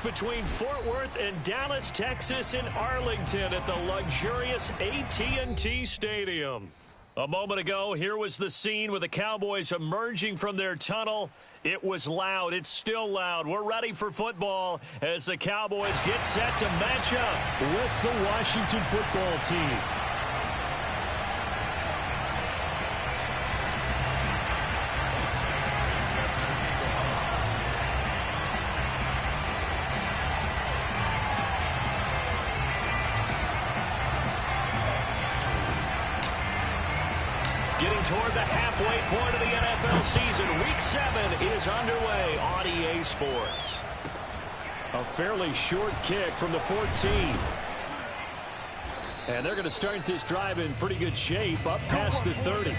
between Fort Worth and Dallas, Texas in Arlington at the luxurious AT&T Stadium. A moment ago, here was the scene with the Cowboys emerging from their tunnel. It was loud. It's still loud. We're ready for football as the Cowboys get set to match up with the Washington football team. Getting toward the halfway point of the NFL season. Week 7 is underway on EA Sports. A fairly short kick from the 14. And they're going to start this drive in pretty good shape up past the 30.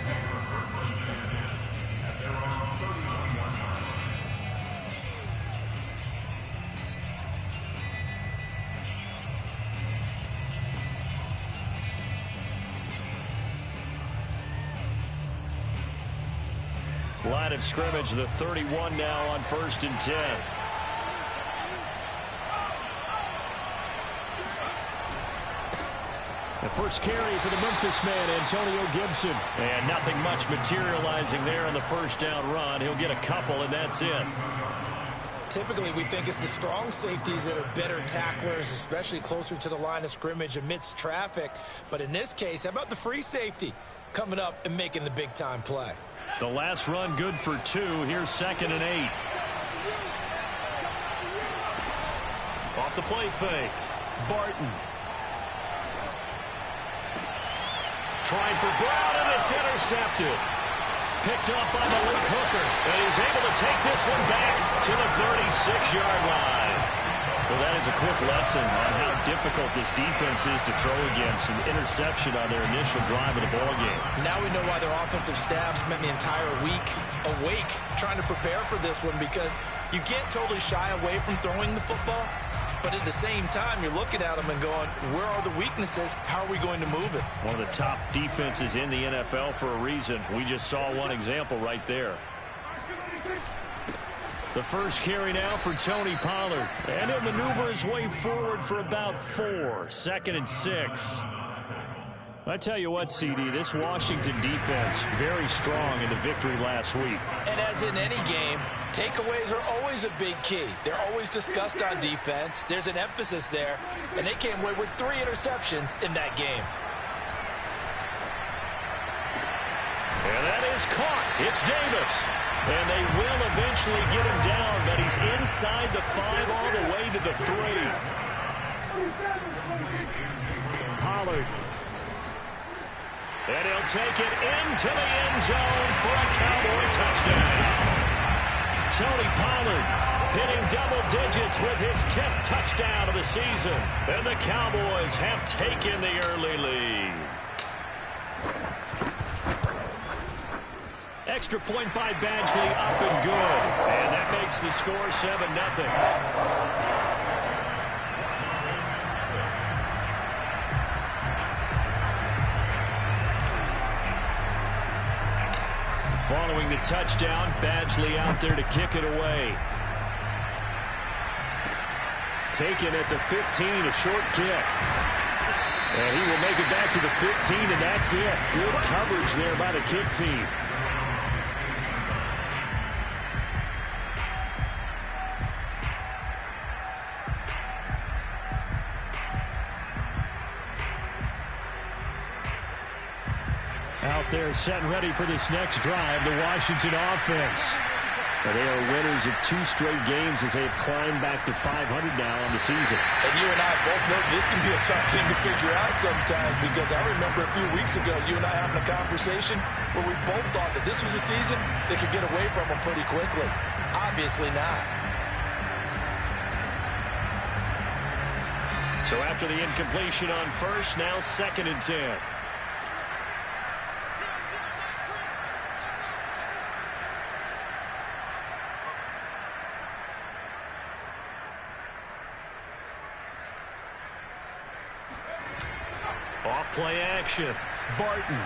Line of scrimmage, the 31 now on 1st and 10. The first carry for the Memphis man, Antonio Gibson. And nothing much materializing there on the first down run. He'll get a couple, and that's it. Typically, we think it's the strong safeties that are better tacklers, especially closer to the line of scrimmage amidst traffic. But in this case, how about the free safety coming up and making the big-time play? The last run good for 2. Here's 2nd and 8. Off the play fake. Barton. Trying for Brown, and it's intercepted. Picked up by Malik Hooker. And he's able to take this one back to the 36-yard line. Well, that is a quick lesson on how difficult this defense is to throw against. An interception on their initial drive of the ballgame. Now we know why their offensive staff spent the entire week awake trying to prepare for this one, because you can't totally shy away from throwing the football. But at the same time, you're looking at them and going, where are the weaknesses? How are we going to move it? One of the top defenses in the NFL for a reason. We just saw one example right there. The first carry now for Tony Pollard. And he'll maneuver his way forward for about 4. 2nd and 6. I tell you what, CD, this Washington defense, very strong in the victory last week. And as in any game, takeaways are always a big key. They're always discussed on defense. There's an emphasis there. And they came away with 3 interceptions in that game. And that is caught. It's Davis. And they will eventually get him down, but he's inside the 5 all the way to the 3. Pollard. And he'll take it into the end zone for a Cowboy touchdown. Tony Pollard hitting double digits with his 10th touchdown of the season. And the Cowboys have taken the early lead. Extra point by Badgley, up and good. And that makes the score 7-0. Following the touchdown, Badgley out there to kick it away. Taken at the 15, a short kick. And he will make it back to the 15, and that's it. Good coverage there by the kick team. Out there set and ready for this next drive, the Washington offense. And they are winners of 2 straight games as they have climbed back to 500 now on the season. And you and I both know this can be a tough thing to figure out sometimes, because I remember a few weeks ago you and I having a conversation where we both thought that this was a season they could get away from them pretty quickly. Obviously not. So after the incompletion on first, now 2nd and 10. Off play action. Barton.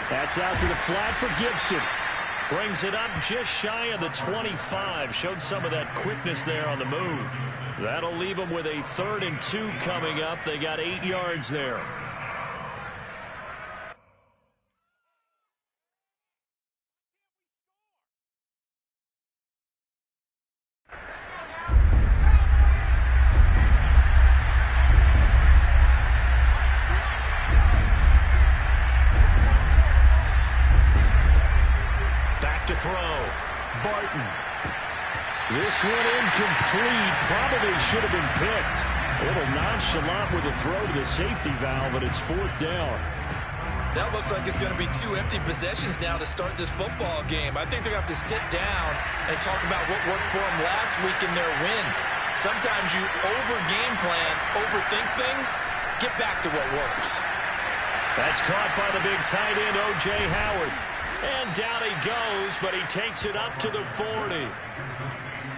That's out to the flat for Gibson. Brings it up just shy of the 25. Showed some of that quickness there on the move. That'll leave them with a 3rd and 2 coming up. They got 8 yards there. To throw. Barton. This one incomplete. Probably should have been picked. A little nonchalant with a throw to the safety valve, but it's 4th down. That looks like it's going to be 2 empty possessions now to start this football game. I think they're going to have to sit down and talk about what worked for them last week in their win. Sometimes you over-game plan, overthink things, get back to what works. That's caught by the big tight end, O.J. Howard. And down he goes, but he takes it up to the 40.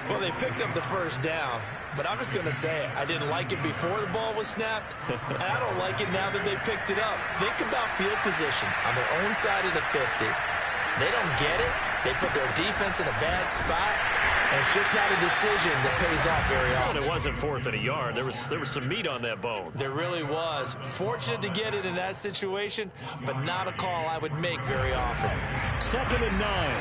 Well, they picked up the first down, but I'm just going to say I didn't like it before the ball was snapped, and I don't like it now that they picked it up. Think about field position on their own side of the 50. They don't get it. They put their defense in a bad spot, and it's just not a decision that pays off very often. It wasn't 4th and a yard. There was some meat on that bone. There really was. Fortunate to get it in that situation, but not a call I would make very often. 2nd and 9.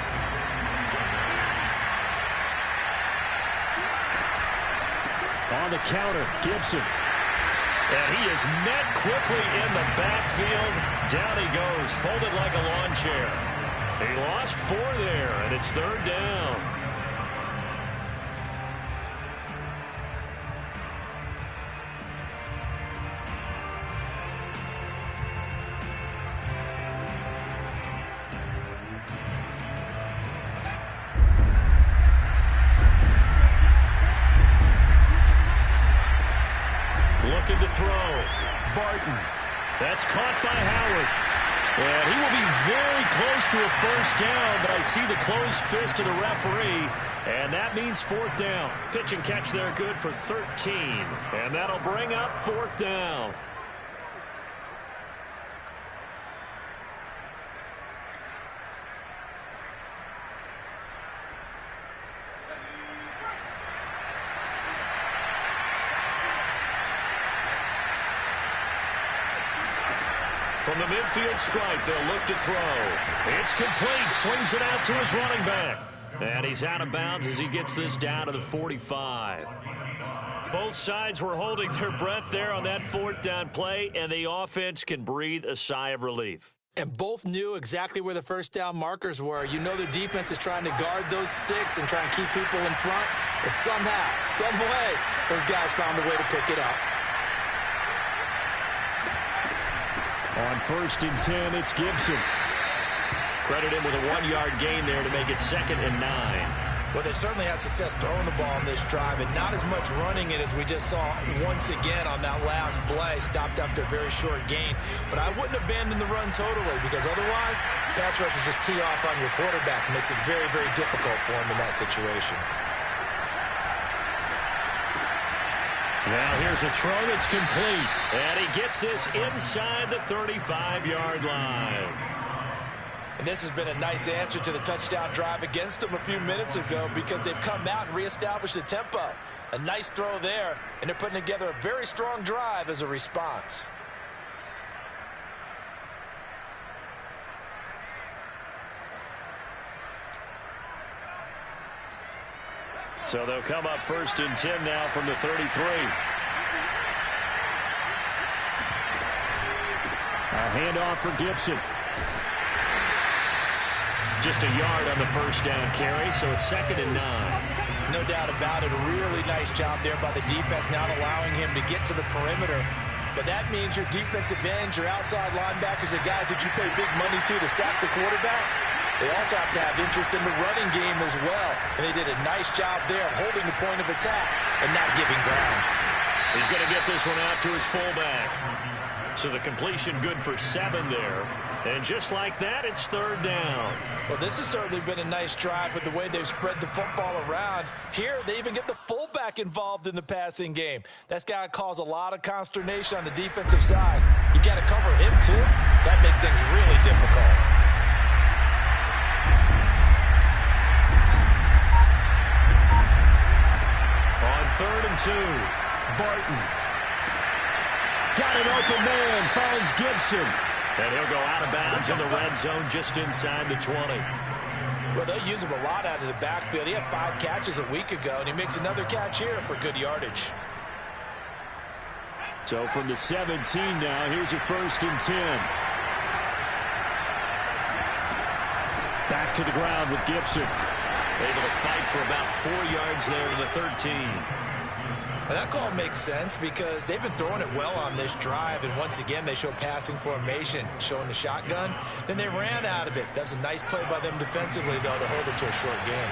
On the counter, Gibson. And he is met quickly in the backfield. Down he goes, folded like a lawn chair. He lost 4 there, and it's 3rd down. Looking to throw. Barton. That's caught by Howard. And he will be very close to a 1st down, but I see the closed fist of the referee, and that means 4th down. Pitch and catch there good for 13, and that'll bring up 4th down. From the midfield stripe, they'll look to throw. It's complete. Swings it out to his running back. And he's out of bounds as he gets this down to the 45. Both sides were holding their breath there on that 4th down play, and the offense can breathe a sigh of relief. And both knew exactly where the 1st down markers were. You know the defense is trying to guard those sticks and try and keep people in front. But somehow, some way, those guys found a way to pick it up. On 1st and 10, it's Gibson. Credit him with a 1-yard gain there to make it 2nd and 9. Well, they certainly had success throwing the ball on this drive, and not as much running it as we just saw once again on that last play. Stopped after a very short gain. But I wouldn't abandon the run totally, because otherwise, pass rushers just tee off on your quarterback. It makes it very, very difficult for him in that situation. Now here's a throw that's complete. And he gets this inside the 35-yard line. And this has been a nice answer to the touchdown drive against them a few minutes ago, because they've come out and reestablished the tempo. A nice throw there, and they're putting together a very strong drive as a response. So they'll come up 1st and 10 now from the 33. A handoff for Gibson. Just a yard on the 1st down carry, so it's 2nd and 9. No doubt about it. A really nice job there by the defense, not allowing him to get to the perimeter. But that means your defensive ends, your outside linebackers, the guys that you pay big money to sack the quarterback, they also have to have interest in the running game as well. And they did a nice job there holding the point of attack and not giving ground. He's going to get this one out to his fullback. So the completion good for 7 there. And just like that, it's 3rd down. Well, this has certainly been a nice drive with the way they've spread the football around. Here, they even get the fullback involved in the passing game. That's got to cause a lot of consternation on the defensive side. You've got to cover him, too. That makes things really difficult. Barton. Got an open man, finds Gibson. And he'll go out of bounds in the red zone just inside the 20. Well, they use him a lot out of the backfield. He had 5 catches a week ago, and he makes another catch here for good yardage. So from the 17 now, here's a 1st and 10. Back to the ground with Gibson. Able to fight for about 4 yards there to the 13. And that call makes sense because they've been throwing it well on this drive, and once again they show passing formation, showing the shotgun. Then they ran out of it. That's a nice play by them defensively, though, to hold it to a short gain.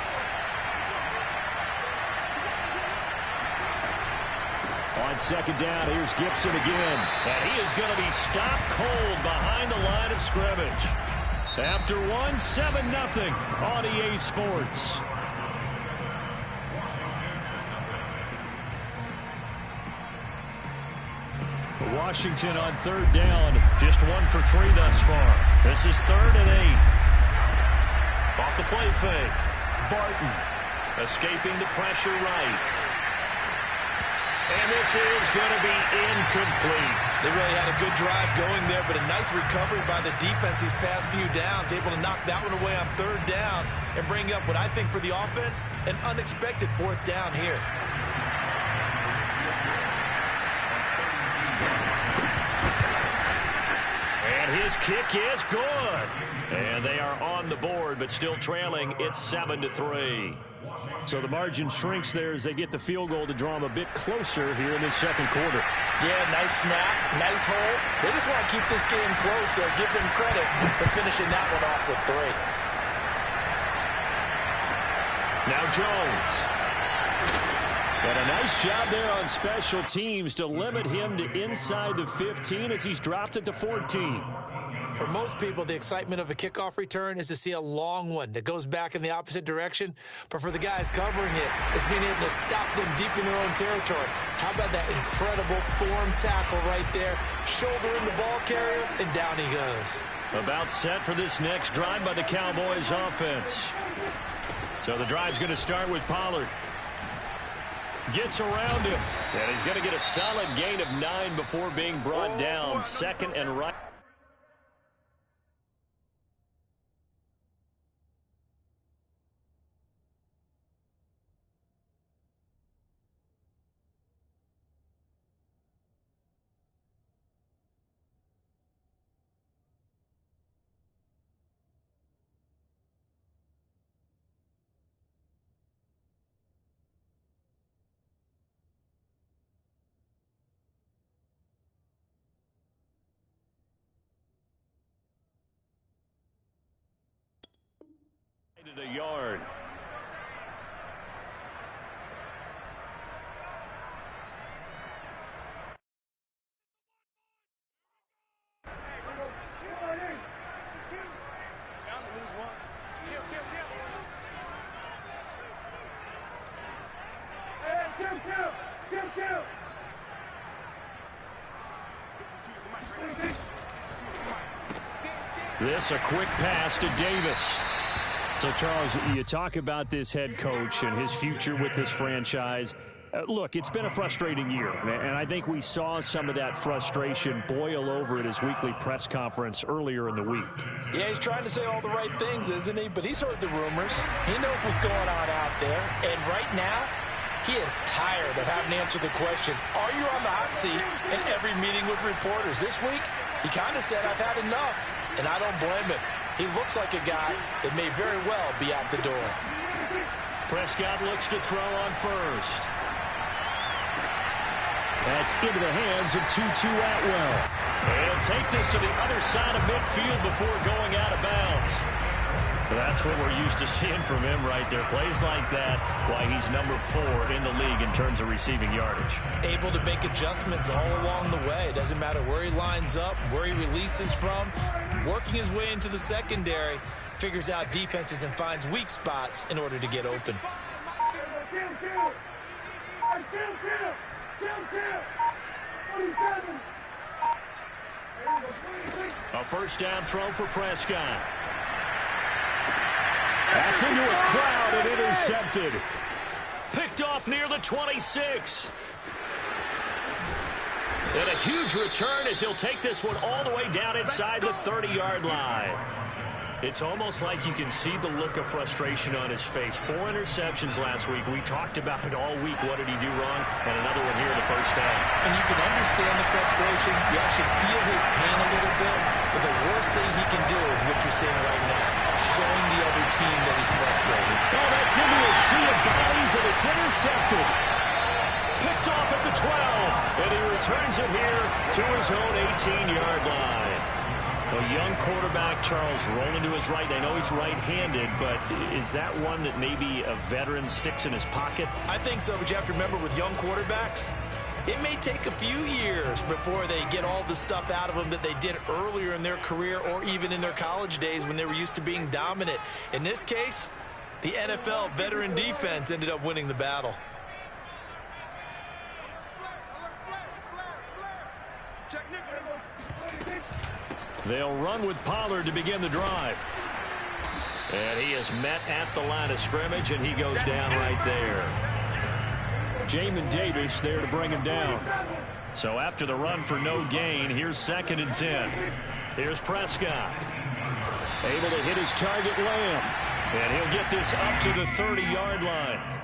On 2nd down, here's Gibson again. And he is going to be stopped cold behind the line of scrimmage. After 7-0 on EA Sports. Washington on 3rd down. Just 1 for 3 thus far. This is 3rd and 8. Off the play fake. Barton escaping the pressure right. And this is going to be incomplete. They really had a good drive going there, but a nice recovery by the defense these past few downs, able to knock that one away on 3rd down and bring up what I think for the offense, an unexpected 4th down here. And his kick is good. And they are on the board, but still trailing. It's 7-3. So the margin shrinks there as they get the field goal to draw them a bit closer here in the 2nd quarter. Yeah, nice snap, nice hole. They just want to keep this game close, so give them credit for finishing that one off with 3. Now Jones. And a nice job there on special teams to limit him to inside the 15 as he's dropped it to 14. For most people, the excitement of a kickoff return is to see a long one that goes back in the opposite direction. But for the guys covering it, it's being able to stop them deep in their own territory. How about that incredible form tackle right there? Shoulder in the ball carrier, and down he goes. About set for this next drive by the Cowboys offense. So the drive's going to start with Pollard. Gets around him. And he's going to get a solid gain of 9 before being brought down. 2nd and right. A yard. This a quick pass to Davis. So, Charles, you talk about this head coach and his future with this franchise. Look, it's been a frustrating year, and I think we saw some of that frustration boil over at his weekly press conference earlier in the week. Yeah, he's trying to say all the right things, isn't he? But he's heard the rumors. He knows what's going on out there. And right now, he is tired of having to answer the question, are you on the hot seat in every meeting with reporters? This week, he kind of said, I've had enough, and I don't blame him. He looks like a guy that may very well be out the door. Prescott looks to throw on 1st. That's into the hands of Tutu Atwell. And take this to the other side of midfield before going out of bounds. That's what we're used to seeing from him right there. Plays like that, why he's number 4 in the league in terms of receiving yardage. Able to make adjustments all along the way. It doesn't matter where he lines up, where he releases from. Working his way into the secondary, figures out defenses and finds weak spots in order to get open. A 1st down throw for Prescott. That's into a crowd and intercepted. Picked off near the 26. And a huge return as he'll take this one all the way down inside the 30-yard line. It's almost like you can see the look of frustration on his face. 4 interceptions last week. We talked about it all week. What did he do wrong? And another one here in the first half. And you can understand the frustration. You actually feel his pain a little bit. But the worst thing he can do is what you're seeing right now, showing the other team that he's frustrated. Oh, that's into a sea of bodies, and it's intercepted. Picked off at the 12, and he returns it here to his own 18-yard line. A young quarterback, Charles, rolling to his right. I know he's right-handed, but is that one that maybe a veteran sticks in his pocket? I think so, but you have to remember with young quarterbacks, it may take a few years before they get all the stuff out of them that they did earlier in their career or even in their college days when they were used to being dominant. In this case, the NFL veteran defense ended up winning the battle. They'll run with Pollard to begin the drive. And he is met at the line of scrimmage, and he goes down right there. Jamin Davis there to bring him down. So after the run for no gain, here's 2nd and 10. Here's Prescott. Able to hit his target, Lamb. And he'll get this up to the 30-yard line.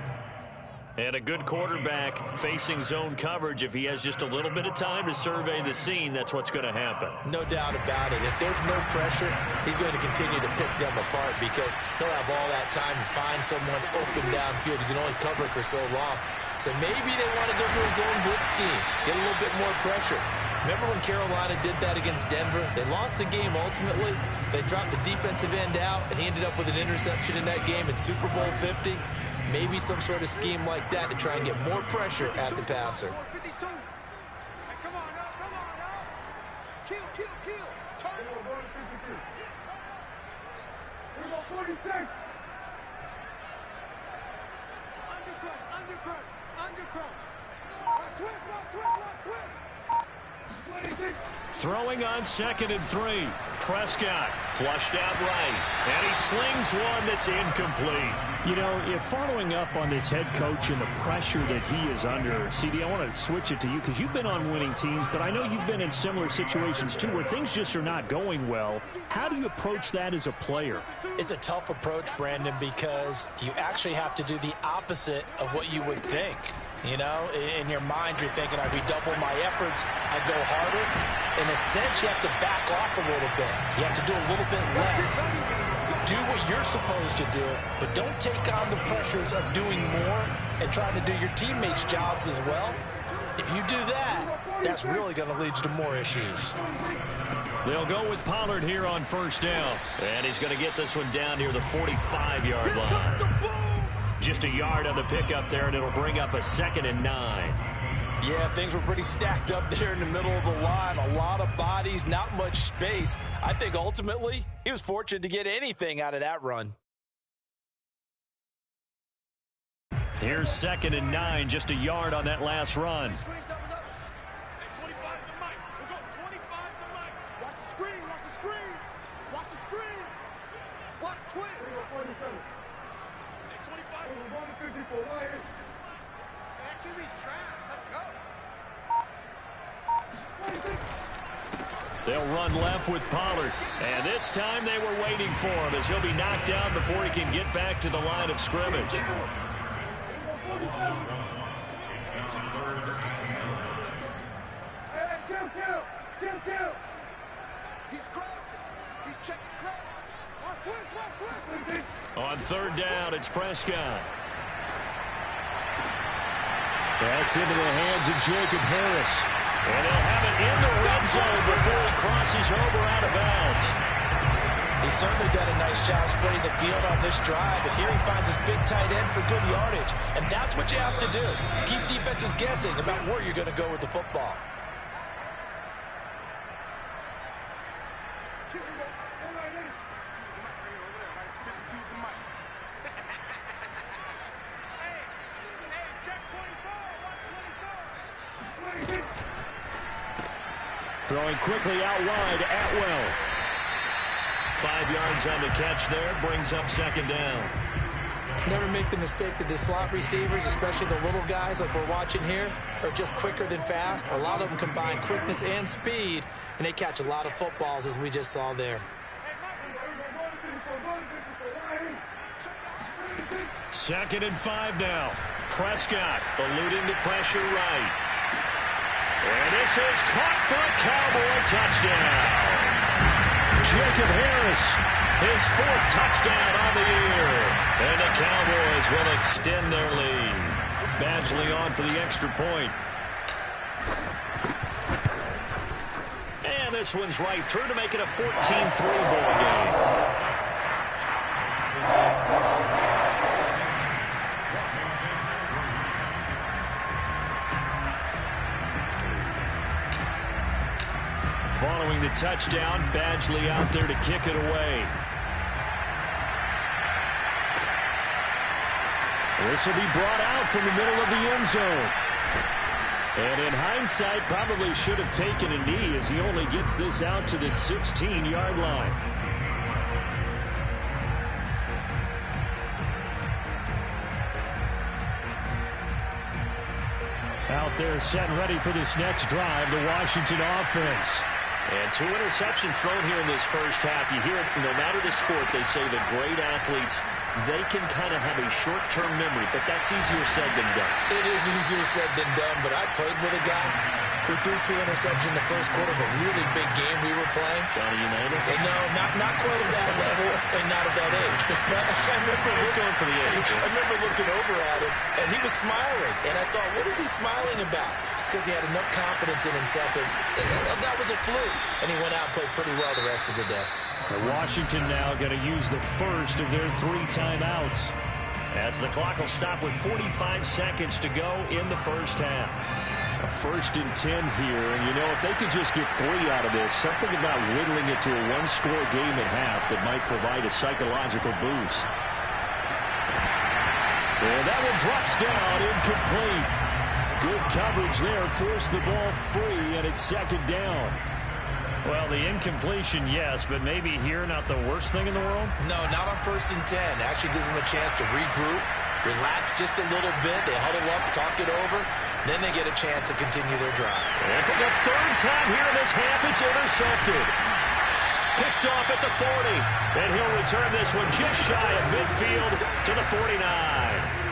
And a good quarterback facing zone coverage. If he has just a little bit of time to survey the scene, that's what's going to happen. No doubt about it. If there's no pressure, he's going to continue to pick them apart because he'll have all that time to find someone open downfield. You can only cover for so long. So maybe they want to go to a zone blitz scheme, get a little bit more pressure. Remember when Carolina did that against Denver? They lost the game ultimately. They dropped the defensive end out, and he ended up with an interception in that game in Super Bowl 50. Maybe some sort of scheme like that to try and get more pressure at the passer. Throwing on 2nd and 3. Prescott flushed out right. And he slings one that's incomplete. You know, if following up on this head coach and the pressure that he is under, CD, I want to switch it to you because you've been on winning teams, but I know you've been in similar situations too where things just are not going well. How do you approach that as a player? It's a tough approach, Brandon, because you actually have to do the opposite of what you would think. You know, in your mind, you're thinking, I redouble my efforts, I go harder. In a sense, you have to back off a little bit. You have to do a little bit less. Do what you're supposed to do, but don't take on the pressures of doing more and trying to do your teammates' jobs as well. If you do that, that's really going to lead you to more issues. They'll go with Pollard here on 1st down. And he's going to get this one down near the 45-yard line. Just a yard on the pickup there, and it'll bring up a 2nd and 9. Yeah, things were pretty stacked up there in the middle of the line. A lot of bodies, not much space. I think ultimately he was fortunate to get anything out of that run. Here's 2nd and 9, just a yard on that last run. They'll run left with Pollard. And this time they were waiting for him as he'll be knocked down before he can get back to the line of scrimmage. On 3rd down, it's Prescott. That's into the hands of Jacob Harris. And they'll have it in the red zone before he crosses over out of bounds. He's certainly done a nice job spreading the field on this drive, but here he finds his big tight end for good yardage. And that's what you have to do. Keep defenses guessing about where you're going to go with the football. Throwing quickly out wide, Atwell. 5 yards on the catch there, brings up 2nd down. Never make the mistake that the slot receivers, especially the little guys like we're watching here, are just quicker than fast. A lot of them combine quickness and speed, and they catch a lot of footballs, as we just saw there. Second and 5 now. Prescott eluding the pressure right. And this is caught for a Cowboy touchdown. Jacob Harris, his 4th touchdown on the year. And the Cowboys will extend their lead. Badgley on for the extra point. And this one's right through to make it a 14-3 ball game. Following the touchdown, Badgley out there to kick it away. This will be brought out from the middle of the end zone. And in hindsight, probably should have taken a knee as he only gets this out to the 16-yard line. Out there set and ready for this next drive, the Washington offense. And 2 interceptions thrown here in this first half. You hear it, no matter the sport, they say the great athletes, they can kind of have a short-term memory, but that's easier said than done. It is easier said than done, but I played with a guy who threw 2 interceptions in the first quarter of a really big game we were playing. Johnny Unitas? And no, not quite at that level and not at that age. But I remember going for the age. I remember looking over at him, and he was smiling. And I thought, what is he smiling about? It's because he had enough confidence in himself that was a fluke. And he went out and played pretty well the rest of the day. Washington now going to use the first of their 3 timeouts, as the clock will stop with 45 seconds to go in the first half. A 1st and 10 here, and you know, if they could just get 3 out of this, something about whittling it to a 1-score game at half that might provide a psychological boost. And that one drops down, incomplete. Good coverage there, forced the ball free, and it's 2nd down. Well, the incompletion, yes, but maybe here not the worst thing in the world? No, not on 1st and 10. Actually gives them a chance to regroup, relax just a little bit. They huddle up, talk it over. Then they get a chance to continue their drive. And for the 3rd time here in this half, it's intercepted. Picked off at the 40. And he'll return this one just shy of midfield to the 49.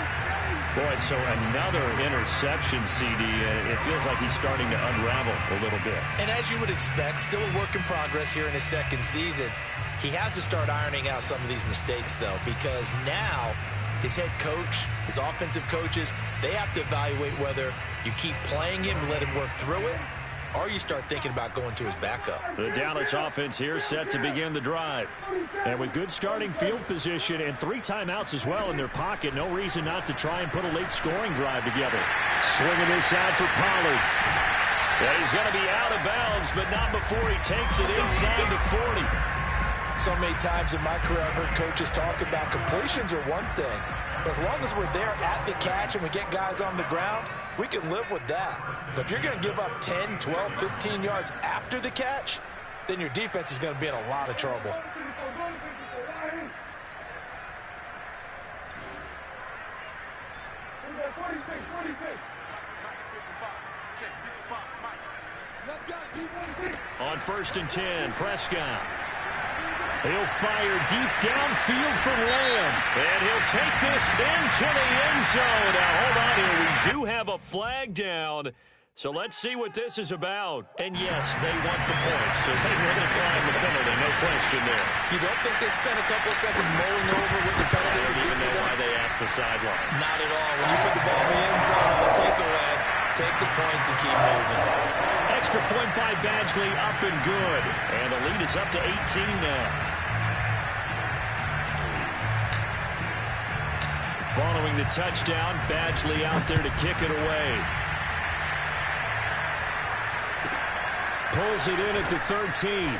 Boy, so another interception, CD. It feels like he's starting to unravel a little bit. And as you would expect, still a work in progress here in his 2nd season. He has to start ironing out some of these mistakes, though, because now his head coach, his offensive coaches, they have to evaluate whether you keep playing him and let him work through it, or you start thinking about going to his backup. The Dallas offense here set to begin the drive. And with good starting field position and 3 timeouts as well in their pocket, no reason not to try and put a late scoring drive together. Swinging this out for Pollard. Yeah, he's going to be out of bounds, but not before he takes it inside the 40. So many times in my career I've heard coaches talk about completions are one thing. But as long as we're there at the catch and we get guys on the ground, we can live with that. But if you're going to give up 10, 12, 15 yards after the catch, then your defense is going to be in a lot of trouble. On 1st and 10, Prescott. He'll fire deep downfield from Lamb. And he'll take this into the end zone. Now, hold on here. We do have a flag down. So let's see what this is about. And yes, they want the points. So they want to find the penalty. No question there. You don't think they spent a couple of seconds mulling over what the penalty I would don't do even for know them? why they asked the sideline. Not at all. When you put the ball in the end zone on the takeaway, take the points and keep moving. Extra point by Badgley, up and good. And the lead is up to 18 now. Following the touchdown, Badgley out there to kick it away. Pulls it in at the 13.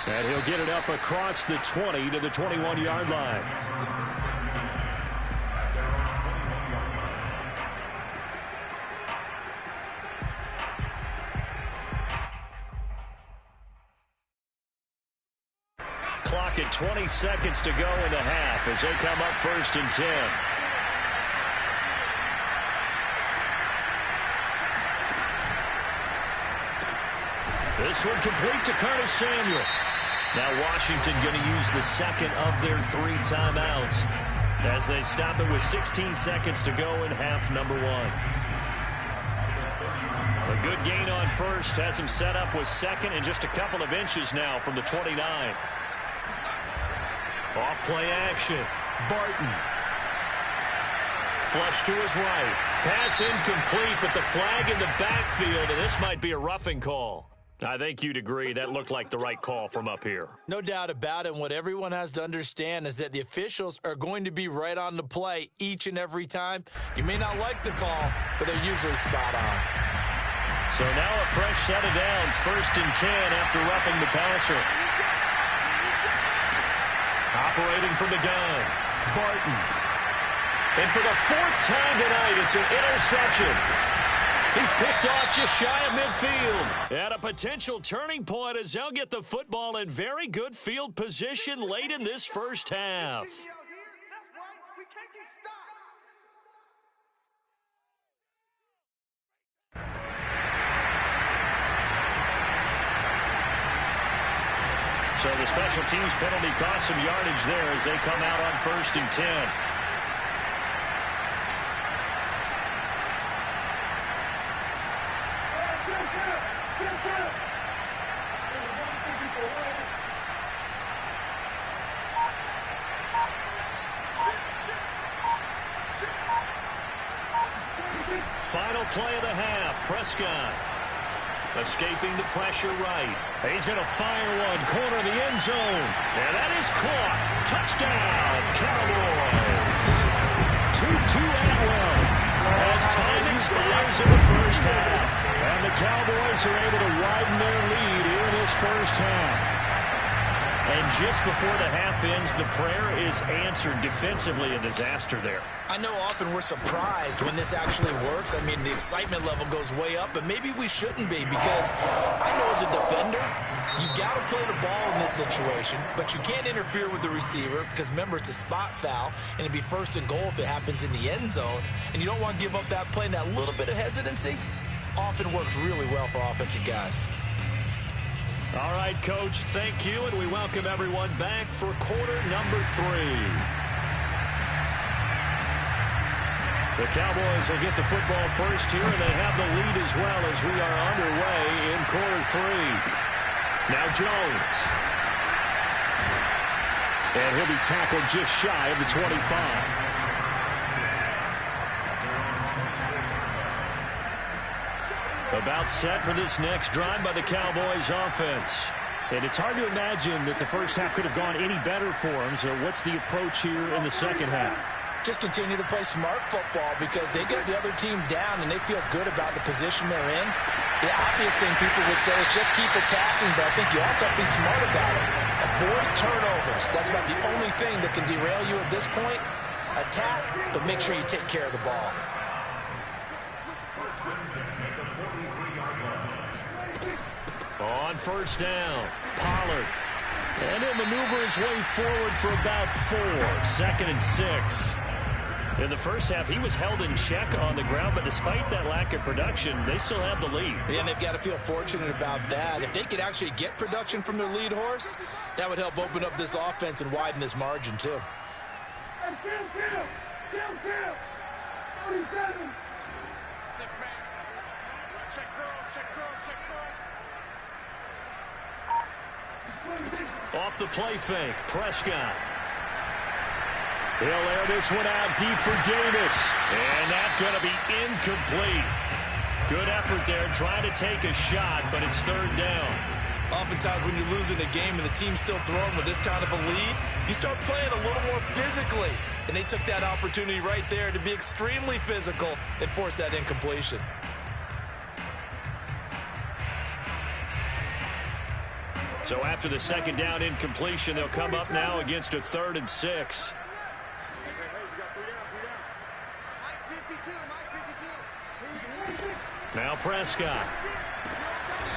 And he'll get it up across the 20 to the 21-yard line. clock at 20 seconds to go in the half as they come up 1st and 10. This one complete to Curtis Samuel. Now Washington going to use the second of their 3 timeouts as they stop it with 16 seconds to go in half number 1. A good gain on first has him set up with second and just a couple of inches now from the 29. Off play action. Barton. Flush to his right. Pass incomplete, but the flag in the backfield, and this might be a roughing call. I think you'd agree that looked like the right call from up here. No doubt about it. What everyone has to understand is that the officials are going to be right on the play each and every time. You may not like the call, but they're usually spot on. So now a fresh set of downs, 1st and 10 after roughing the passer. Operating from the gun, Barton. And for the 4th time tonight, it's an interception. He's picked off just shy of midfield. And a potential turning point as they'll get the football in very good field position late in this first half. So the special teams penalty cost some yardage there as they come out on 1st and 10. Final play of the half. Prescott escaping the pressure right. He's going to fire one. Corner of the end zone. And that is caught. Touchdown, Cowboys. 2-2 Atwell. As time expires in the first half. And the Cowboys are able to widen their lead here in this first half. And just before the half ends, the prayer is answered. Defensively, a disaster there. I know often we're surprised when this actually works. I mean, the excitement level goes way up, but maybe we shouldn't be because I know as a defender, you've got to play the ball in this situation, but you can't interfere with the receiver because, remember, it's a spot foul, and it'd be 1st and goal if it happens in the end zone, and you don't want to give up that play, and that little bit of hesitancy often works really well for offensive guys. All right, Coach, thank you, and we welcome everyone back for quarter number 3. The Cowboys will get the football first here, and they have the lead as well as we are underway in quarter 3. Now Jones. And he'll be tackled just shy of the 25. About set for this next drive by the Cowboys offense. And it's hard to imagine that the first half could have gone any better for them. So what's the approach here in the second half? Just continue to play smart football because they get the other team down and they feel good about the position they're in. The obvious thing people would say is just keep attacking, but I think you also have to be smart about it. Avoid turnovers. That's about the only thing that can derail you at this point. Attack, but make sure you take care of the ball. On 1st down, Pollard. And he'll maneuver his way forward for about 4. 2nd and 6. In the first half, he was held in check on the ground, but despite that lack of production, they still have the lead. Yeah, and they've got to feel fortunate about that. If they could actually get production from their lead horse, that would help open up this offense and widen this margin, too. Kill. 47. 6-man. Check curls. Off the play fake, Prescott. He'll air this one out deep for Davis. And that's going to be incomplete. Good effort there, trying to take a shot, but it's 3rd down. Oftentimes when you're losing a game and the team's still throwing with this kind of a lead, you start playing a little more physically. And they took that opportunity right there to be extremely physical and force that incompletion. So after the 2nd down incompletion, they'll come up now against a 3rd and 6. Now Prescott.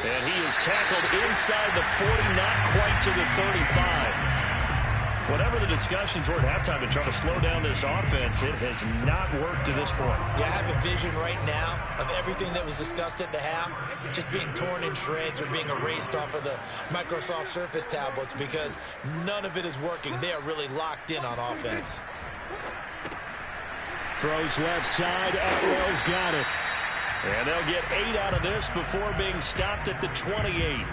And he is tackled inside the 40, not quite to the 35. Whatever the discussions were at halftime to try to slow down this offense, it has not worked to this point. Yeah, I have a vision right now of everything that was discussed at the half just being torn in shreds or being erased off of the Microsoft Surface tablets because none of it is working. They are really locked in on offense. Throws left side. Atwell's got it. And they'll get 8 out of this before being stopped at the 28.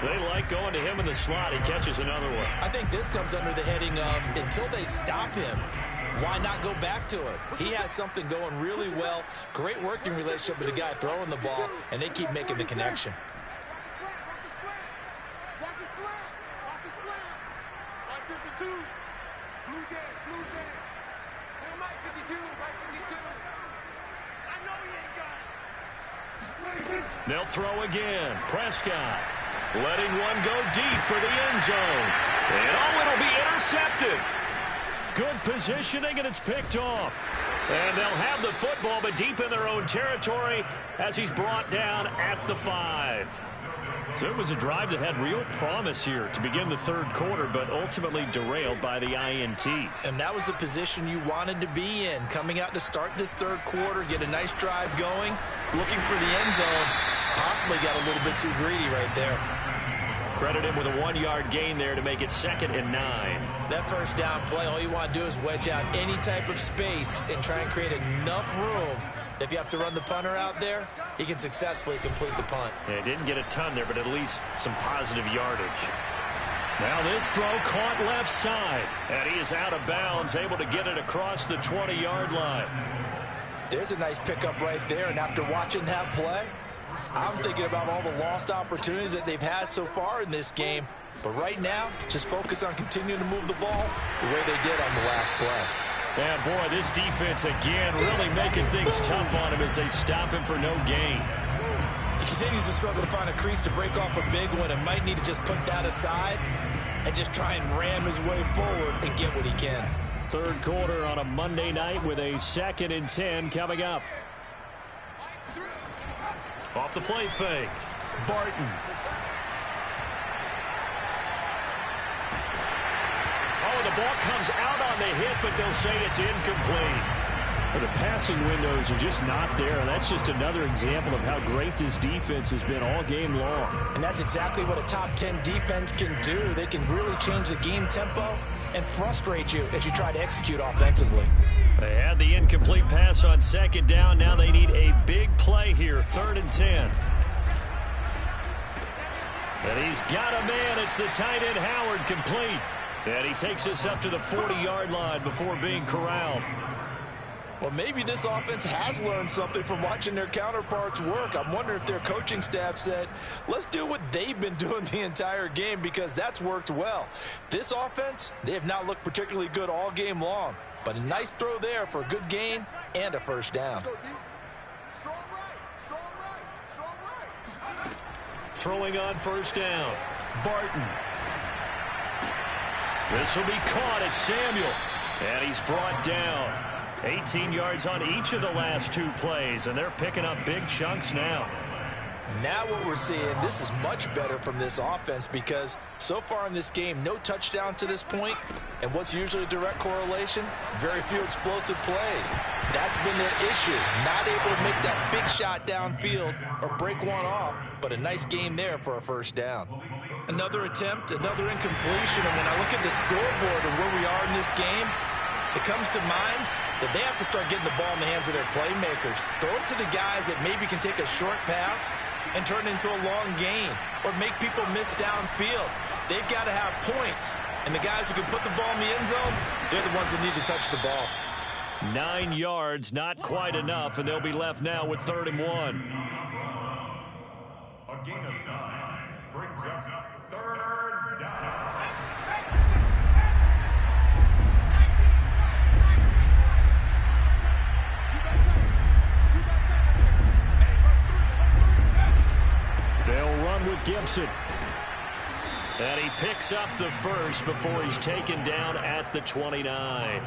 They like going to him in the slot. He catches another one. I think this comes under the heading of until they stop him, why not go back to it? He has something going really well. Great working relationship with the guy throwing the ball, and they keep making the connection. Watch his flat. Watch his flat. Mike 52. Blue dead. Blue dead. Hey, Mike 52. Mike 52. I know he ain't got it. They'll throw again. Prescott letting one go deep for the end zone. And oh, it'll be intercepted. Good positioning, and it's picked off. And they'll have the football, but deep in their own territory as he's brought down at the 5. So it was a drive that had real promise here to begin the third quarter, but ultimately derailed by the INT. And that was the position you wanted to be in, coming out to start this third quarter, get a nice drive going, looking for the end zone. Possibly got a little bit too greedy right there. Credit him with a 1-yard gain there to make it 2nd and 9. That first down play, all you want to do is wedge out any type of space and try and create enough room. If you have to run the punter out there, he can successfully complete the punt. Yeah, didn't get a ton there, but at least some positive yardage. Now this throw caught left side, and he is out of bounds, able to get it across the 20-yard line. There's a nice pickup right there, and after watching that play, I'm thinking about all the lost opportunities that they've had so far in this game. But right now, just focus on continuing to move the ball the way they did on the last play. And boy, this defense again really making things tough on him as they stop him for no gain. He continues to struggle to find a crease to break off a big one and might need to just put that aside and just try and ram his way forward and get what he can. Third quarter on a Monday night with a 2nd and 10 coming up. Off the play fake. Barton. Oh, the ball comes out on the hit, but they'll say it's incomplete. Well, the passing windows are just not there. And that's just another example of how great this defense has been all game long. And that's exactly what a top 10 defense can do. They can really change the game tempo and frustrate you as you try to execute offensively. They had the incomplete pass on 2nd down. Now they need a big play here, 3rd and 10. And he's got a man. It's the tight end Howard, complete. And he takes us up to the 40-yard line before being corralled. Well, maybe this offense has learned something from watching their counterparts work. I'm wondering if their coaching staff said, let's do what they've been doing the entire game, because that's worked well. This offense, they have not looked particularly good all game long. But a nice throw there for a good gain and a first down. Strong right. Strong right. Strong right. Throwing on first down. Barton. This will be caught at Samuel. And he's brought down. 18 yards on each of the last 2 plays, and they're picking up big chunks now. Now what we're seeing, this is much better from this offense, because so far in this game, no touchdowns to this point. And what's usually a direct correlation? Very few explosive plays. That's been their issue. Not able to make that big shot downfield or break one off, but a nice game there for a first down. Another attempt, another incompletion, and when I look at the scoreboard and where we are in this game, it comes to mind that they have to start getting the ball in the hands of their playmakers. Throw it to the guys that maybe can take a short pass and turn it into a long gain or make people miss downfield. They've got to have points. And the guys who can put the ball in the end zone, they're the ones that need to touch the ball. 9 yards, not quite enough, and they'll be left now with 3rd and 1. A gain of 9 brings up 3rd down. They'll run with Gibson. And he picks up the first before he's taken down at the 29.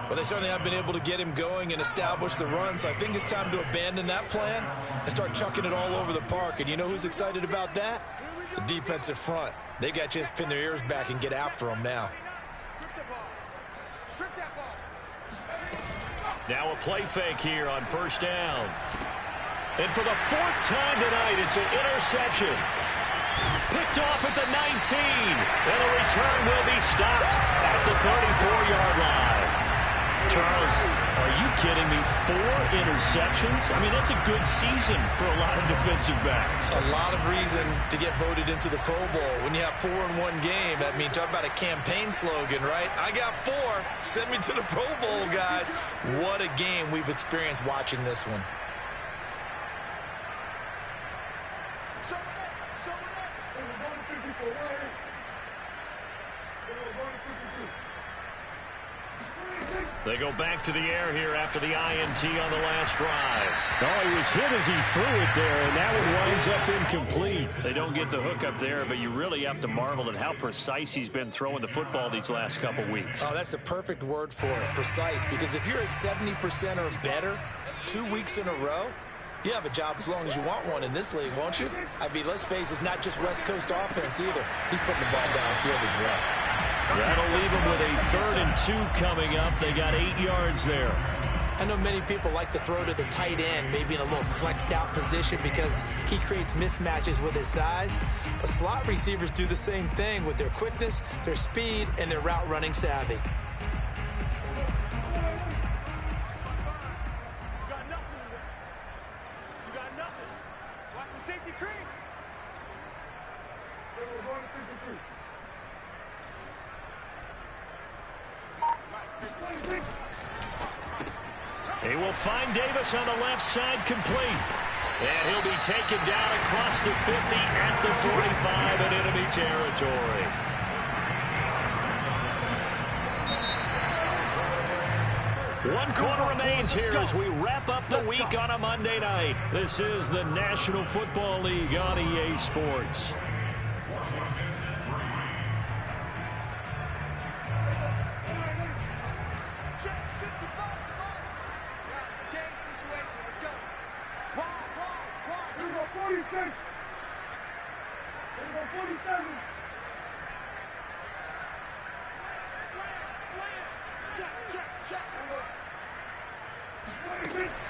Well, they certainly have been able to get him going and establish the run, so I think it's time to abandon that plan and start chucking it all over the park. And you know who's excited about that? The defensive front. They got to just pin their ears back and get after them now. Strip the ball. Strip that ball. Now a play fake here on first down. And for the 4th time tonight, it's an interception. Picked off at the 19. And the return will be stopped at the 34-yard line. Charles, are you kidding me? 4 interceptions? I mean, that's a good season for a lot of defensive backs. A lot of reason to get voted into the Pro Bowl. When you have 4 in one game, that means talk about a campaign slogan, right? I got 4. Send me to the Pro Bowl, guys. What a game we've experienced watching this one. They go back to the air here after the INT on the last drive. Oh, he was hit as he threw it there, and that one winds up incomplete. They don't get the hook up there, but you really have to marvel at how precise he's been throwing the football these last couple weeks. Oh, that's the perfect word for it, precise, because if you're at 70% or better 2 weeks in a row, you have a job as long as you want one in this league, won't you? I mean, let's face it, it's not just West Coast offense either. He's putting the ball downfield as well. That'll leave them with a 3rd and 2 coming up. They got 8 yards there. I know many people like to throw to the tight end, maybe in a little flexed out position because he creates mismatches with his size. But slot receivers do the same thing with their quickness, their speed, and their route running savvy. You got nothing today. You got nothing. Watch the safety cream. He will find Davis on the left side complete. And he'll be taken down across the 50 at the 45 in enemy territory. One quarter remains here as we wrap up the week on a Monday night. This is the National Football League on EA Sports.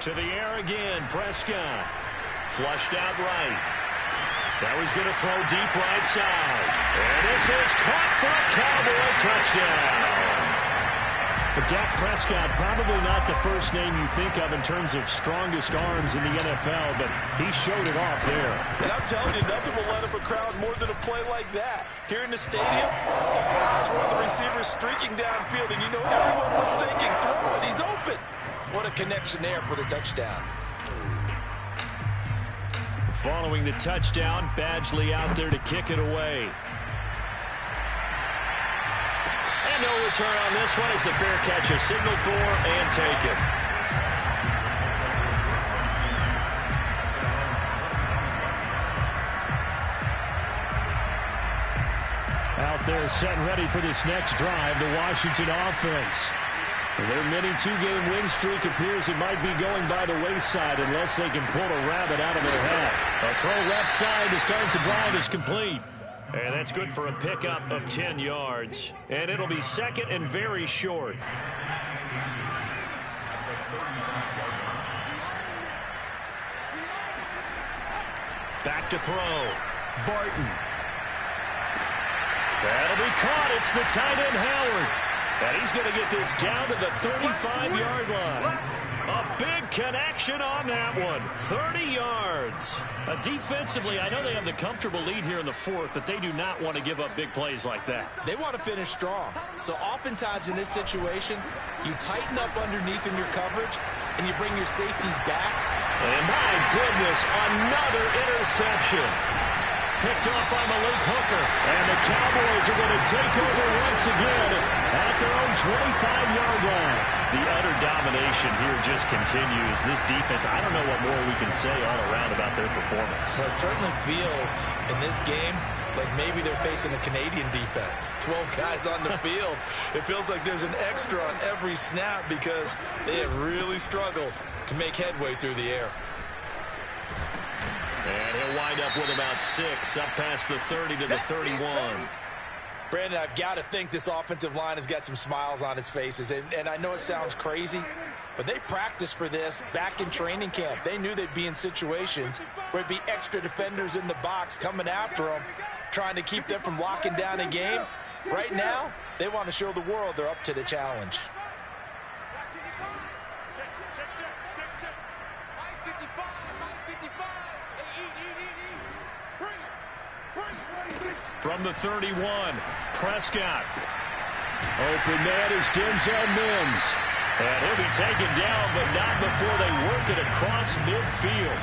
To the air again, Prescott. Flushed out right. Now he's going to throw deep right side. And this is caught for a Cowboy touchdown. But Dak Prescott, probably not the first name you think of in terms of strongest arms in the NFL, but he showed it off there. And I'm telling you, nothing will let up a crowd more than a play like that. Here in the stadium, all eyes were on the receiver streaking downfield, and you know everyone was thinking, throw it, he's open. What a connection there for the touchdown. Following the touchdown, Badgley out there to kick it away. And no return on this one as the fair catch is signaled for and taken. Out there set and ready for this next drive, the Washington offense. Their mini 2-game win streak appears it might be going by the wayside unless they can pull a rabbit out of their hat. A throw left side to start the drive is complete. And that's good for a pickup of 10 yards. And it'll be second and very short. Back to throw. Barton. That'll be caught. It's the tight end, Howard. And he's going to get this down to the 35-yard line. A big connection on that one. 30 yards. Defensively, I know they have the comfortable lead here in the 4th, but they do not want to give up big plays like that. They want to finish strong. So oftentimes in this situation, you tighten up underneath in your coverage, and you bring your safeties back. And my goodness, another interception. Picked off by Malik Hooker. And the Cowboys are going to take over once again at their own 25-yard line. The utter domination here just continues. This defense, I don't know what more we can say all around about their performance. Well, it certainly feels in this game like maybe they're facing a Canadian defense. 12 guys on the field. It feels like there's an extra on every snap because they have really struggled to make headway through the air. And he'll wind up with about 6, up past the 30 to the 31. Brandon, I've got to think this offensive line has got some smiles on its faces. And I know it sounds crazy, but they practiced for this back in training camp. They knew they'd be in situations where it'd be extra defenders in the box coming after them, trying to keep them from locking down a game. Right now, they want to show the world they're up to the challenge. From the 31, Prescott. Open man is Denzel Mims. And he'll be taken down, but not before they work it across midfield.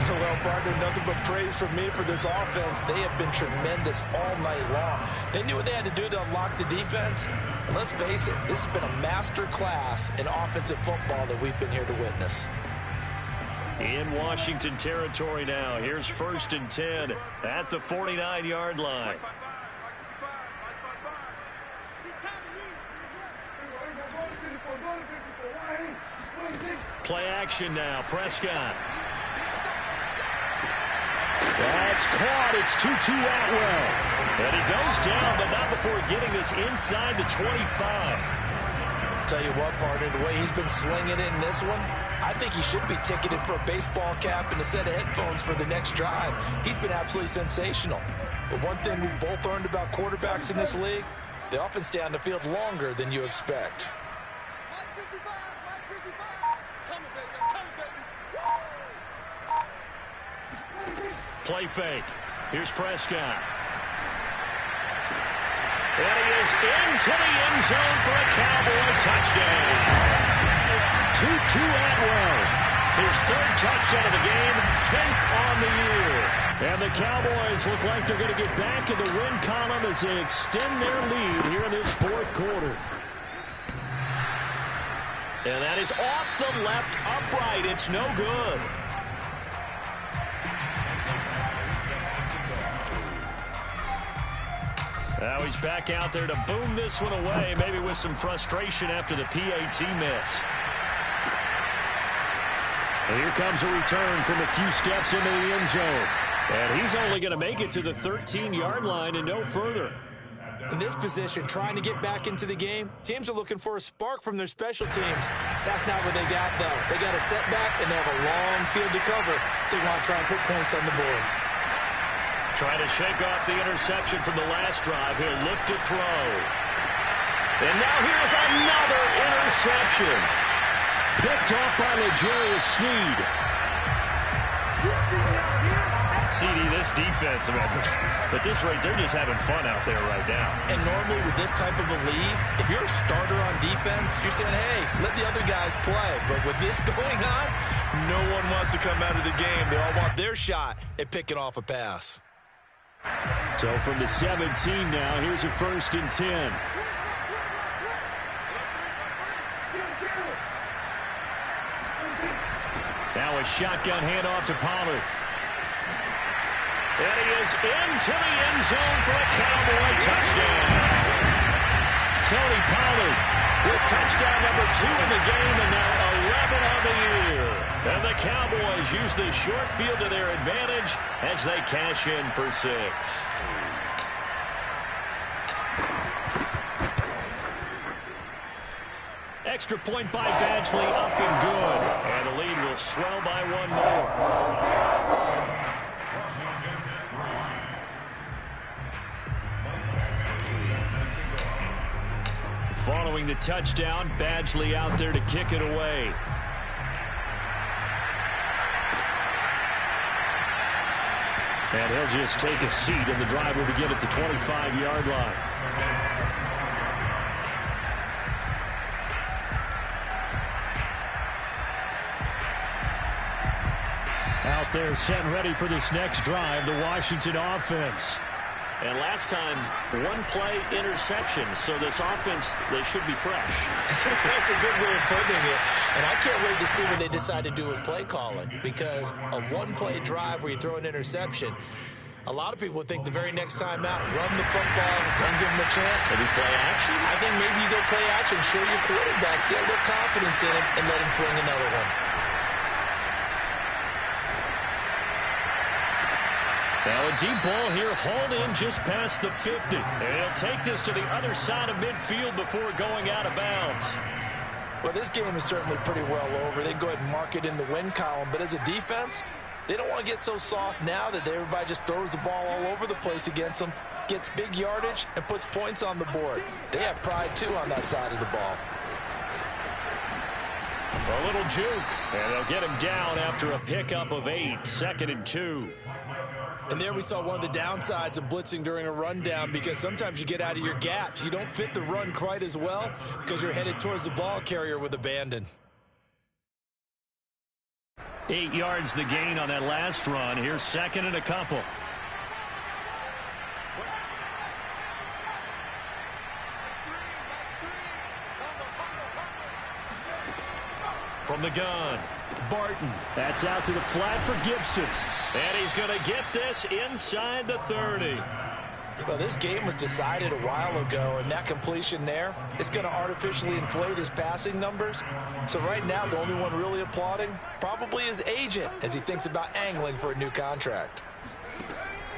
Well, partner, nothing but praise from me for this offense. They have been tremendous all night long. They knew what they had to do to unlock the defense. And let's face it, this has been a master class in offensive football that we've been here to witness. In Washington territory now. Here's 1st and 10 at the 49-yard line. Play action now. Prescott. That's caught. It's Tutu Atwell. And he goes down, but not before getting this inside the 25. Tell you what, partner, the way he's been slinging it in this one, I think he should be ticketed for a baseball cap and a set of headphones for the next drive. He's been absolutely sensational. But one thing we've both learned about quarterbacks in this league, they often stay on the field longer than you expect. Play fake. Here's Prescott. And he is into the end zone for a Cowboy touchdown. Tutu Atwell. His 3rd touchdown of the game, 10th on the year. And the Cowboys look like they're going to get back in the win column as they extend their lead here in this 4th quarter. And that is off the left upright. It's no good. Now he's back out there to boom this one away, maybe with some frustration after the PAT miss. And here comes a return from a few steps into the end zone. And he's only going to make it to the 13-yard line and no further. In this position, trying to get back into the game, teams are looking for a spark from their special teams. That's not what they got, though. They got a setback, and they have a long field to cover if they want to try and put points on the board. Trying to shake off the interception from the last drive. He'll look to throw. And now here's another interception. Picked off by L'Jarius Sneed. CD, this defense, at this rate, they're just having fun out there right now. And normally with this type of a lead, if you're a starter on defense, you're saying, hey, let the other guys play. But with this going on, no one wants to come out of the game. They all want their shot at picking off a pass. So from the 17 now, here's a 1st and 10. Now a shotgun handoff to Pollard. And he is into the end zone for a Cowboy touchdown. Tony Pollard with touchdown number 2 in the game and now 11 on the year. And the Cowboys use the short field to their advantage as they cash in for 6. Extra point by Badgley, up and good. And the lead will swell by 1 more. Following the touchdown, Badgley out there to kick it away. And he'll just take a seat, and the drive will begin at the 25-yard line. Out there set and ready for this next drive, the Washington offense. And last time, 1-play interception. So this offense, they should be fresh. That's a good way of putting it. And I can't wait to see what they decide to do with play calling. Because a 1-play drive where you throw an interception, a lot of people would think the very next time out, run the football, don't give them a chance. Maybe play action? I think maybe you go play action, show your quarterback, get a little confidence in him, and let him fling another one. Now a deep ball here hauled in just past the 50. And he'll take this to the other side of midfield before going out of bounds. Well, this game is certainly pretty well over. They can go ahead and mark it in the win column. But as a defense, they don't want to get so soft now that everybody just throws the ball all over the place against them, gets big yardage, and puts points on the board. They have pride, too, on that side of the ball. A little juke, and they'll get him down after a pickup of 8, 2nd and 2. And there we saw one of the downsides of blitzing during a rundown, because sometimes you get out of your gaps. You don't fit the run quite as well because you're headed towards the ball carrier with abandon. 8 yards the gain on that last run. Here's 2nd and a couple. From the gun, Barton. That's out to the flat for Gibson. And he's going to get this inside the 30. Well, this game was decided a while ago, and that completion there is going to artificially inflate his passing numbers. So right now, the only one really applauding probably his agent as he thinks about angling for a new contract.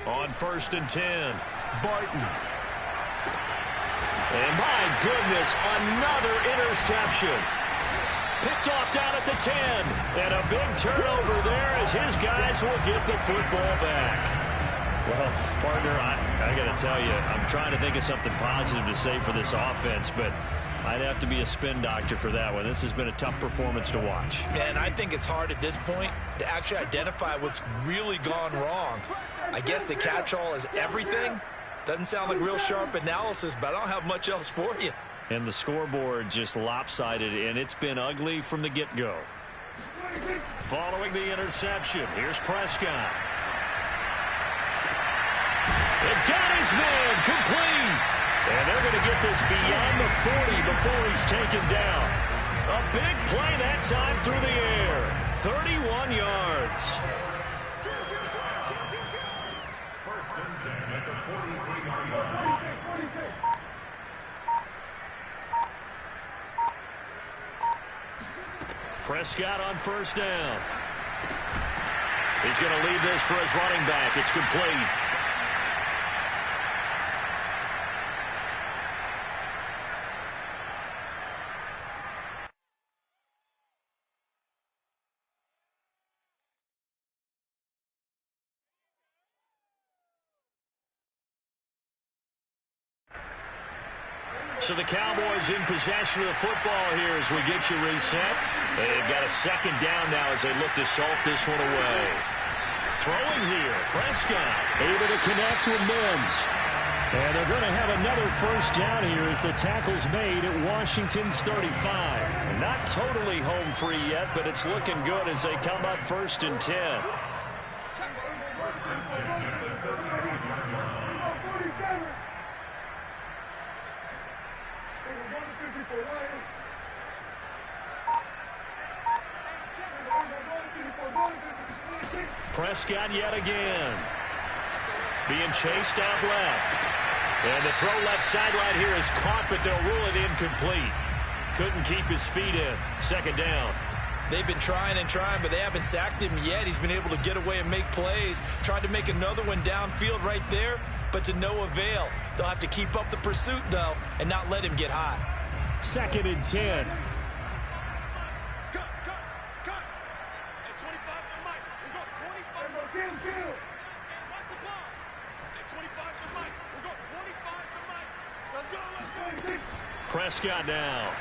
On 1st and 10, Barton. And my goodness, another interception. Picked off down at the 10. And a big turnover there as his guys will get the football back. Well, partner, I got to tell you, I'm trying to think of something positive to say for this offense, but I'd have to be a spin doctor for that one. This has been a tough performance to watch. And I think it's hard at this point to actually identify what's really gone wrong. I guess the catch-all is everything. Doesn't sound like real sharp analysis, but I don't have much else for you. And the scoreboard just lopsided, and it's been ugly from the get-go. Following the interception, here's Prescott. It got his man complete. And they're going to get this beyond the 40 before he's taken down. A big play that time through the air. 31 yards. First and 10 at the 43-yard line. Prescott on 1st down. He's going to leave this for his running back. It's complete. So the Cowboys in possession of the football here as we get you reset. They've got a 2nd down now as they look to salt this one away. Throwing here, Prescott. Able to connect with Mims. And they're going to have another 1st down here as the tackle's made at Washington's 35. Not totally home free yet, but it's looking good as they come up 1st and 10. Prescott yet again. Being chased out left. And the throw left sideline here is caught, but they'll rule it incomplete. Couldn't keep his feet in. 2nd down. They've been trying and trying, but they haven't sacked him yet. He's been able to get away and make plays. Tried to make another one downfield right there, but to no avail. They'll have to keep up the pursuit, though, and not let him get hot. 2nd and 10. Prescott now.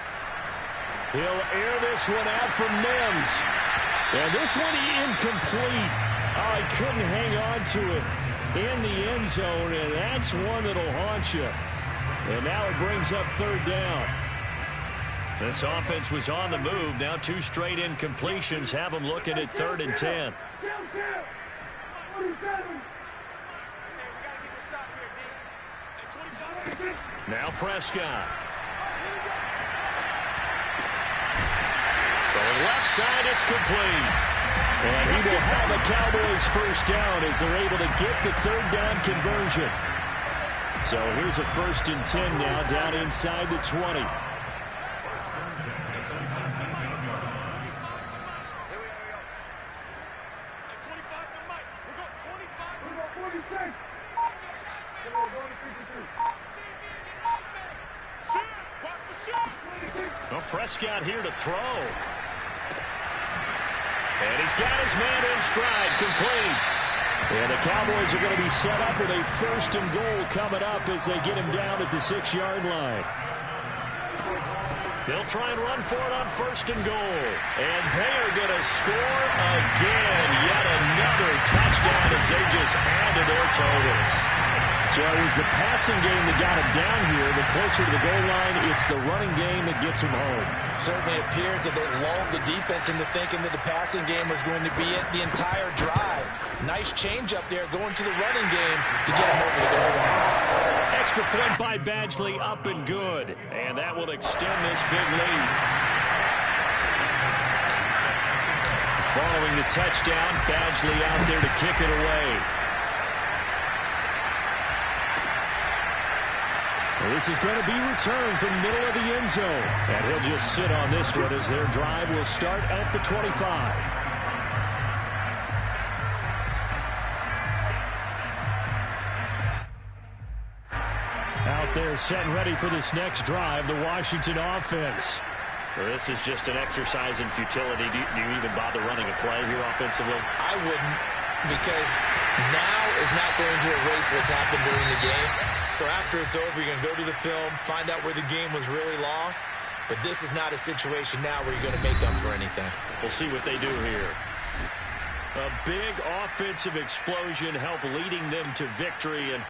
He'll air this one out for Mims. And this one incomplete. Oh, he couldn't hang on to it in the end zone, and that's one that'll haunt you. And now it brings up 3rd down. This offense was on the move. Now 2 straight incompletions have them looking at 3rd and 10. Now Prescott. From left side, it's complete. And he will have a Cowboys 1st down as they're able to get the 3rd down conversion. So here's a 1st and 10 now down inside the 20. Prescott here to throw. And he's got his man in stride, complete. And the Cowboys are going to be set up with a 1st and goal coming up as they get him down at the 6-yard line. They'll try and run for it on 1st and goal. And they are going to score again. Yet another touchdown as they just add to their totals. So it was the passing game that got him down here, but closer to the goal line, it's the running game that gets him home. Certainly appears that they lulled the defense into thinking that the passing game was going to be it the entire drive. Nice change up there going to the running game to get him over the goal line. Extra point by Badgley, up and good. And that will extend this big lead. Following the touchdown, Badgley out there to kick it away. This is going to be returned from the middle of the end zone. And he'll just sit on this one as their drive will start at the 25. Out there set and ready for this next drive, the Washington offense. Well, this is just an exercise in futility. Do you even bother running a play here offensively? I wouldn't, because now is not going to erase what's happened during the game. So after it's over, you're going to go to the film, find out where the game was really lost. But this is not a situation now where you're going to make up for anything. We'll see what they do here. A big offensive explosion helped leading them to victory. And